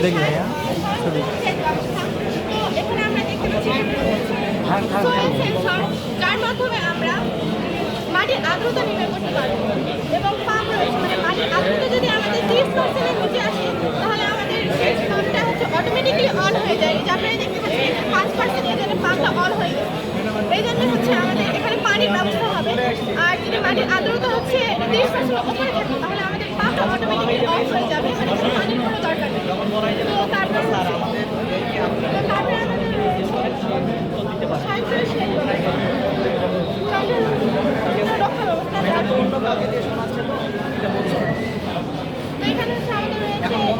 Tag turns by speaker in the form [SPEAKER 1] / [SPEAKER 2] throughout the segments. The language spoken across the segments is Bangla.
[SPEAKER 1] দেখি ভাইয়া ছবি।
[SPEAKER 2] তো এখানে আমরা দেখতে পাচ্ছি soil sensor, যার মাধ্যমে আমরা মাটির আর্দ্রতা নির্ণয় করতে পারবো এবং পাম্প রয়েছে, মানে মাটির আর্দ্রতা যদি আমাদের 30% নিচে আসে তাহলে আমাদের সেই পাম্পটা হচ্ছে অটোমেটিকলি অন হয়ে যায়। যে আপনারা দেখতে পাচ্ছেন 5% এই জন্য পাম্পটা অন হয়ে গেছে। এই জন্য হচ্ছে আমাদের এখানে পানির ব্যবস্থা হবে। আর যদি মাটির আর্দ্রতা হচ্ছে 30% উপরে থাকে তাহলে আমাদের পাম্পটা অটোমেটিকলি অফ হয়ে যাবে, মানে কোনো পানির কোনো দরকার নেই। তো তারপরে আমাদের এখানে হচ্ছে আমাদের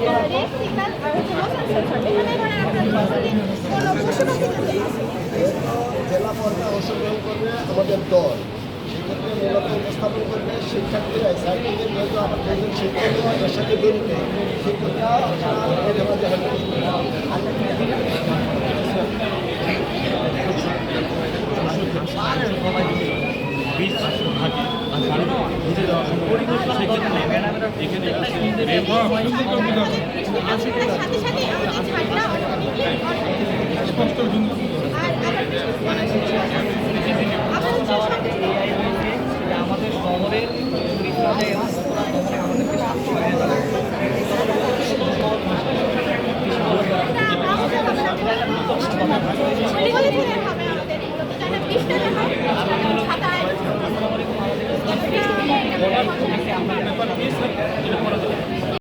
[SPEAKER 2] রয়েছে রেড সিগন্যাল আর হচ্ছে মোশন সেন্সর। এখানে ধরেন আপনার যদি কোনো পশু পাখি থাকে
[SPEAKER 3] জেলা পর্যায়ে অংশগ্রহণ করবে আমাদের দল, সেক্ষেত্রে মূলত উপস্থাপন করবে শিক্ষার্থীরা। সাইকেলের যেহেতু আমার দুজন শিক্ষকরা এর সাথে জড়িত, শিক্ষকরা
[SPEAKER 2] সাথে সাথে আমাদের ঝাড়টা অটোমেটিকলি অন হয়ে যাবে। আর আবার